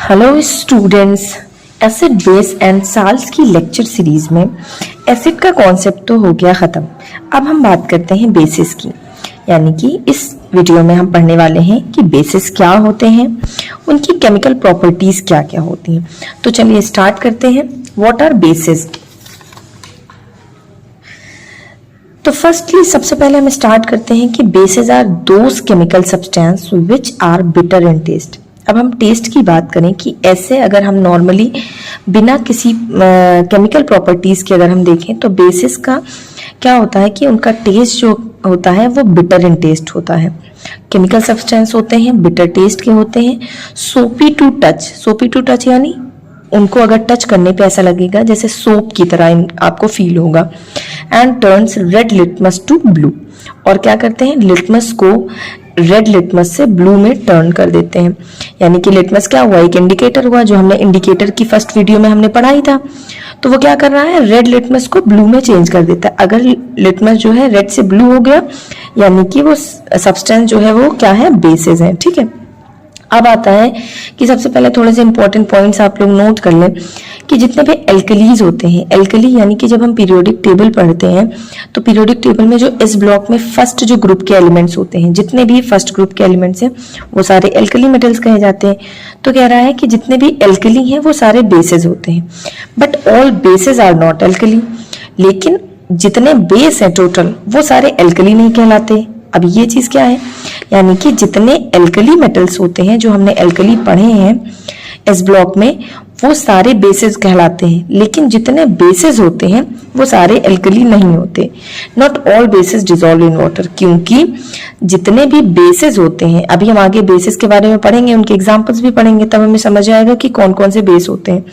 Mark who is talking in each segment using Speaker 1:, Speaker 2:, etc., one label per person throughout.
Speaker 1: Hello students, acid base and salts की lecture series में acid का कॉन्सेप्ट तो हो गया ख़त्म। अब हम बात करते हैं बेसिस की, यानी कि इस वीडियो में हम पढ़ने वाले हैं कि बेसिस क्या होते हैं, उनकी केमिकल प्रॉपर्टीज क्या क्या होती हैं। तो चलिए स्टार्ट करते हैं। What are bases? तो फर्स्टली सबसे पहले हम स्टार्ट करते हैं कि bases are those chemical substance which are bitter in taste. अब हम टेस्ट की बात करें कि ऐसे अगर हम नॉर्मली बिना किसी केमिकल प्रॉपर्टीज के अगर हम देखें तो बेसिस का क्या होता है कि उनका टेस्ट जो होता है वो बिटर इन टेस्ट होता है। केमिकल सब्सटेंस होते हैं बिटर टेस्ट के होते हैं। सोपी टू टच यानी उनको अगर टच करने पे ऐसा लगेगा जैसे सोप की तरह आपको फील होगा। And turns red litmus to blue, और क्या करते हैं, लिटमस को रेड लिटमस से ब्लू में टर्न कर देते हैं। यानी कि लिटमस क्या हुआ, एक इंडिकेटर हुआ, जो हमने इंडिकेटर की फर्स्ट वीडियो में हमने पढ़ा ही था। तो वो क्या कर रहा है, रेड लिटमस को ब्लू में चेंज कर देता है। अगर लिटमस जो है रेड से ब्लू हो गया यानी कि वो सब्सटेंस जो है वो क्या है, बेसिस है। ठीक है, अब आता है कि सबसे पहले थोड़े से इंपॉर्टेंट पॉइंट्स आप लोग नोट कर लें कि जितने भी एल्कलीज होते हैं, एल्कली यानी कि जब हम पीरियोडिक टेबल पढ़ते हैं तो पीरियोडिक टेबल में जो इस ब्लॉक में फर्स्ट जो ग्रुप के एलिमेंट्स होते हैं, जितने भी फर्स्ट ग्रुप के एलिमेंट्स हैं वो सारे एल्कली मेटल्स कहे जाते हैं। तो कह रहा है कि जितने भी एल्कली हैं वो सारे बेसिस होते हैं, but all bases are not alkali. लेकिन जितने बेस हैं टोटल वो सारे एल्कली नहीं कहलाते। अब ये चीज क्या है, यानी कि जितने एल्कली मेटल्स होते हैं, जो हमने एल्कली पढ़े हैं इस ब्लॉक में, वो सारे बेसिस कहलाते हैं। लेकिन जितने बेसिस होते हैं वो सारे एल्कली नहीं होते। Not all basis dissolve in water, क्योंकि जितने भी बेसिस होते हैं, अभी हम आगे बेसिस के बारे में पढ़ेंगे, उनके एग्जांपल्स भी पढ़ेंगे, तब हमें समझ आएगा कि कौन कौन से बेस होते हैं।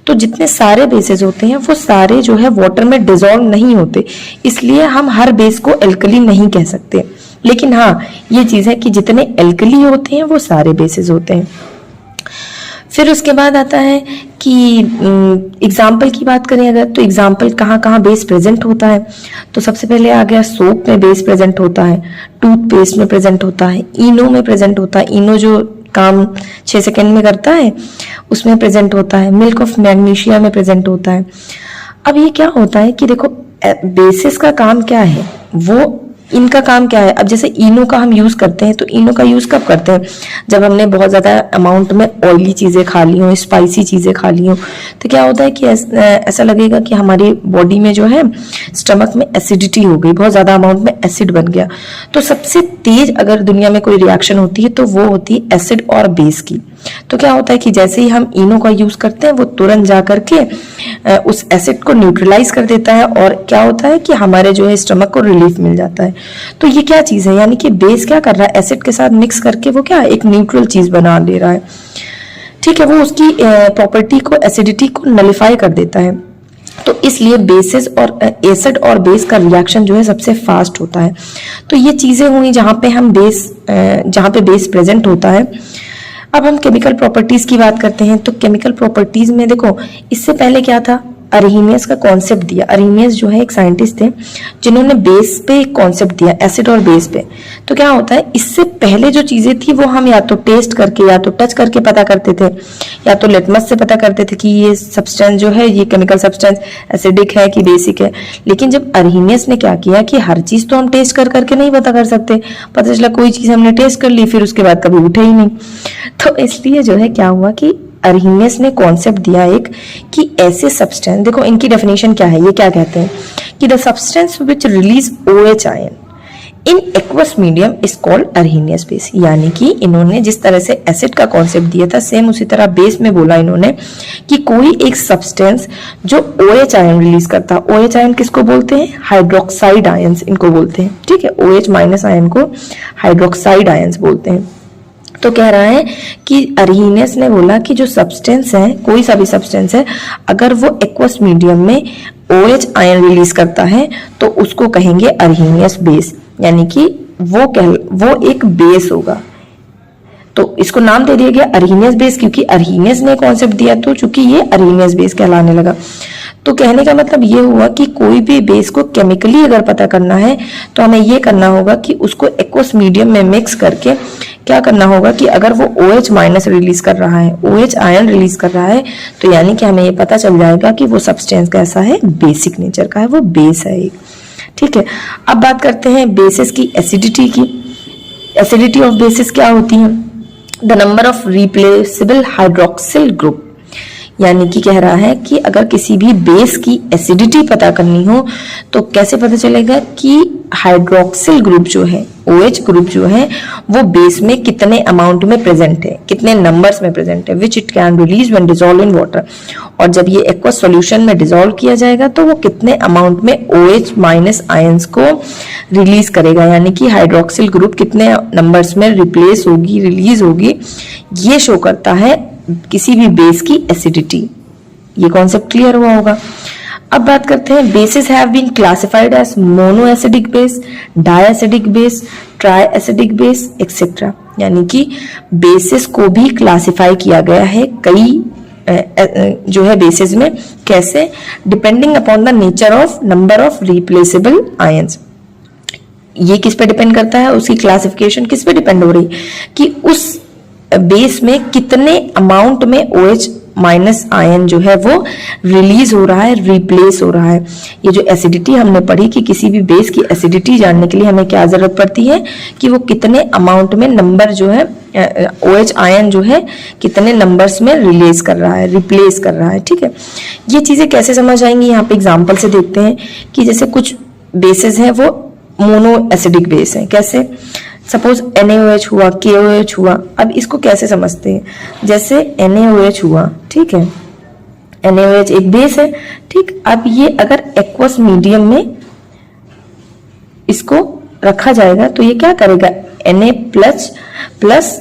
Speaker 1: तो जितने सारे बेसिस होते हैं वो सारे जो है वाटर में डिसॉल्व नहीं होते, इसलिए हम हर बेस को एल्कली नहीं कह सकते। लेकिन हाँ, ये चीज है कि जितने एल्कली होते हैं वो सारे बेसिस होते हैं। फिर उसके बाद आता है कि एग्जाम्पल की बात करें अगर, तो एग्जाम्पल कहाँ कहाँ बेस प्रेजेंट होता है। तो सबसे पहले आ गया सोप में बेस प्रेजेंट होता है, टूथपेस्ट में प्रेजेंट होता है, इनो में प्रेजेंट होता है, इनो जो काम 6 सेकेंड में करता है उसमें प्रेजेंट होता है, मिल्क ऑफ मैग्नीशिया में प्रेजेंट होता है। अब ये क्या होता है कि देखो बेसिस का काम क्या है, वो इनका काम क्या है। अब जैसे इनो का हम यूज करते हैं, तो इनो का यूज कब करते हैं, जब हमने बहुत ज्यादा अमाउंट में ऑयली चीजें खा ली हो, स्पाइसी चीजें खा ली हो, तो क्या होता है कि ऐसा लगेगा कि हमारी बॉडी में जो है स्टमक में एसिडिटी हो गई, बहुत ज्यादा अमाउंट में एसिड बन गया। तो सबसे तेज अगर दुनिया में कोई रिएक्शन होती है तो वो होती है एसिड और बेस की। तो क्या होता है कि जैसे ही हम इनो का यूज करते हैं वो तुरंत जा करके उस एसिड को न्यूट्रलाइज कर देता है, और क्या होता है कि हमारे जो है स्टमक को रिलीफ मिल जाता है। तो ये क्या चीज है, यानी कि बेस क्या कर रहा है, एसिड के साथ मिक्स करके वो क्या एक न्यूट्रल चीज बना ले रहा है। ठीक है, वो उसकी प्रॉपर्टी को, एसिडिटी को नलिफाई कर देता है। तो इसलिए बेसिस और एसिड और बेस का रिएक्शन जो है सबसे फास्ट होता है। तो ये चीजें हुई जहां पे बेस प्रेजेंट होता है। अब हम केमिकल प्रॉपर्टीज की बात करते हैं। तो केमिकल प्रॉपर्टीज में देखो, इससे पहले क्या था, अरहीनियस का कॉन्सेप्ट दिया। अरहीनियस जो है एक साइंटिस्ट थे जिन्होंने बेस पे एक कॉन्सेप्ट दिया, एसिड और बेस पे। तो क्या होता है, इससे पहले जो चीजें थी वो हम या तो टेस्ट करके या तो टच करके पता करते थे, या तो लिटमस से पता करते थे कि ये सब्सटेंस जो है, ये केमिकल सब्सटेंस एसिडिक है कि बेसिक है। लेकिन जब अरहीनियस ने क्या किया कि हर चीज तो हम टेस्ट कर करके नहीं पता कर सकते, पता चला कोई चीज हमने टेस्ट कर ली फिर उसके बाद कभी उठे ही नहीं। तो इसलिए जो है क्या हुआ कि अरहीनियस ने कॉन्सेप्ट दिया एक कि ऐसे सब्सटेंस, देखो इनकी डेफिनेशन क्या है, ये क्या कहते हैं कि the substance which release OH ion in aqueous medium is called Arrhenius base. यानी कि इन्होंने जिस तरह से एसिड का कॉन्सेप्ट दिया था, सेम उसी तरह बेस में बोला इन्होंने कि कोई एक सब्सटेंस जो OH आयन रिलीज करता। OH आयन किसको बोलते हैं, हाइड्रोक्साइड आयंस इनको बोलते हैं। ठीक है, OH माइनस आयन को हाइड्रोक्साइड आयंस बोलते हैं। तो कह रहा है कि अरहीनियस ने बोला कि जो सब्सटेंस है, कोई सा भी सब्सटेंस है, अगर वो एक्वस मीडियम में OH आयन रिलीज करता है तो उसको कहेंगे अरहीनियस बेस, यानी कि वो एक बेस होगा। तो इसको नाम दे दिया गया अरहीनियस बेस, क्योंकि अरहीनियस ने कॉन्सेप्ट दिया, तो चूंकि ये अरहीनियस बेस कहलाने लगा। तो कहने का मतलब ये हुआ कि कोई भी बेस को केमिकली अगर पता करना है तो हमें ये करना होगा कि उसको एक्वस मीडियम में मिक्स करके क्या करना होगा कि अगर वो OH माइनस रिलीज कर रहा है, OH आयन रिलीज कर रहा है, तो यानी कि हमें ये पता चल जाएगा कि वो सब्सटेंस कैसा है, बेसिक नेचर का है, वो बेस है एक। ठीक है, अब बात करते हैं बेसिस की एसिडिटी की। एसिडिटी ऑफ बेसिस क्या होती है? The number of replaceable hydroxyl group, यानी कि कह रहा है कि अगर किसी भी बेस की एसिडिटी पता करनी हो तो कैसे पता चलेगा कि हाइड्रोक्सिल ग्रुप जो है, OH ग्रुप जो है, वो बेस में कितने अमाउंट में प्रेजेंट है, कितने नंबर्स में प्रेजेंट है, which it can release when dissolve in water. और जब ये एक्वस सॉल्यूशन में डिसॉल्व किया जाएगा तो वो कितने अमाउंट में OH माइनस आयंस को रिलीज करेगा, यानी कि हाइड्रोक्सिल ग्रुप कितने नंबर्स में रिप्लेस होगी, रिलीज होगी, ये शो करता है किसी भी बेस की एसिडिटी। ये कॉन्सेप्ट क्लियर हुआ होगा। अब बात करते हैं, bases have been classified as mono acidic base, di acidic base, tri acidic base etcetera, यानी कि बेसिस को भी क्लासिफाई किया गया है कई जो है बेसिस में। कैसे? Depending upon the nature of number of replaceable ions. ये किस पे डिपेंड करता है? उसकी क्लासिफिकेशन किस पे डिपेंड हो रही कि उस बेस में कितने अमाउंट में OH माइनस आयन जो है वो रिलीज हो रहा है, रिप्लेस हो रहा है। ये जो एसिडिटी हमने पढ़ी कि किसी भी बेस की एसिडिटी जानने के लिए हमें क्या जरूरत पड़ती है कि वो कितने अमाउंट में नंबर जो है OH आयन जो है कितने नंबर्स में रिलीज कर रहा है, रिप्लेस कर रहा है। ठीक है, ये चीजें कैसे समझ आएंगी यहाँ पे एग्जाम्पल से देखते हैं कि जैसे कुछ बेसेस है वो मोनो एसिडिक बेस है। कैसे? सपोज NaOH हुआ, KOH हुआ। अब इसको कैसे समझते हैं? जैसे NaOH हुआ, ठीक है, NaOH एक बेस है, ठीक। अब ये अगर एक्वस मीडियम में इसको रखा जाएगा तो ये क्या करेगा? Na plus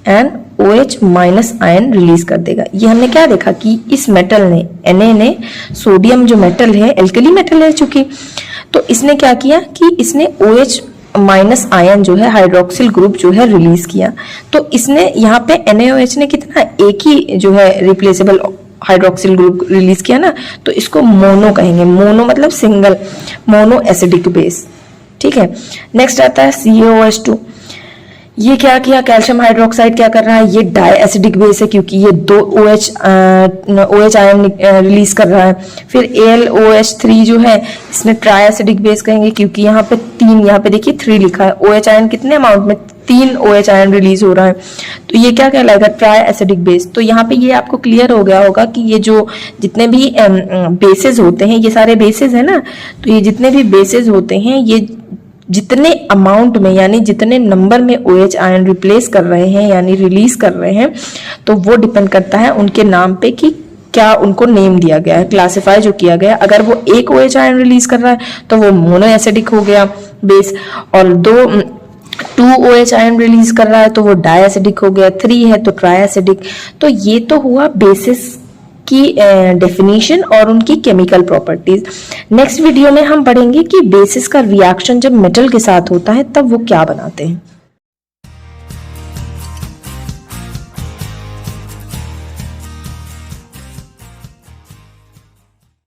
Speaker 1: and OH minus ion release कर देगा। ये हमने क्या देखा कि इस मेटल ने, Na ने, सोडियम जो मेटल है, एल्कली मेटल है चूंकि, तो इसने क्या किया कि इसने OH माइनस आयन जो है, हाइड्रोक्सिल ग्रुप जो है रिलीज किया। तो इसने यहाँ पे NaOH ने कितना, एक ही जो है रिप्लेसेबल हाइड्रोक्सिल ग्रुप रिलीज किया ना, तो इसको मोनो कहेंगे। मोनो मतलब सिंगल, मोनो एसिडिक बेस। ठीक है, नेक्स्ट आता है CaOH2। ये क्या किया? कैल्शियम हाइड्रोक्साइड क्या कर रहा है? ये डाई एसिडिक बेस है क्योंकि ये दो OH आयन रिलीज कर रहा है। फिर AlOH3 जो है, इसने ट्राई एसिडिक बेस कहेंगे क्योंकि यहाँ पे 3, यहाँ पे देखिए 3 लिखा है। OH आयन कितने अमाउंट में? 3 OH आयन रिलीज हो रहा है, तो ये क्या कहलाएगा? Try acidic base. तो यहाँ पे ये आपको क्लियर हो गया होगा कि ये जो जितने भी बेसेस होते हैं, ये सारे बेसेस है ना, तो ये जितने भी बेसेस होते हैं, ये जितने अमाउंट में यानी जितने नंबर में OH आयन रिप्लेस कर रहे हैं यानी रिलीज कर रहे हैं, तो वो डिपेंड करता है उनके नाम पे कि क्या उनको नेम दिया गया है, क्लासिफाई जो किया गया है। अगर वो एक OH आयन रिलीज कर रहा है तो वो मोनो एसिडिक हो गया बेस, और 2 OH आयन रिलीज कर रहा है तो वो डाई एसिडिक हो गया, 3 है तो ट्राई एसिडिक। तो ये तो हुआ बेसिस की डेफिनेशन और उनकी केमिकल प्रॉपर्टीज। नेक्स्ट वीडियो में हम पढ़ेंगे कि बेसिस का रिएक्शन जब मेटल के साथ होता है तब वो क्या बनाते हैं।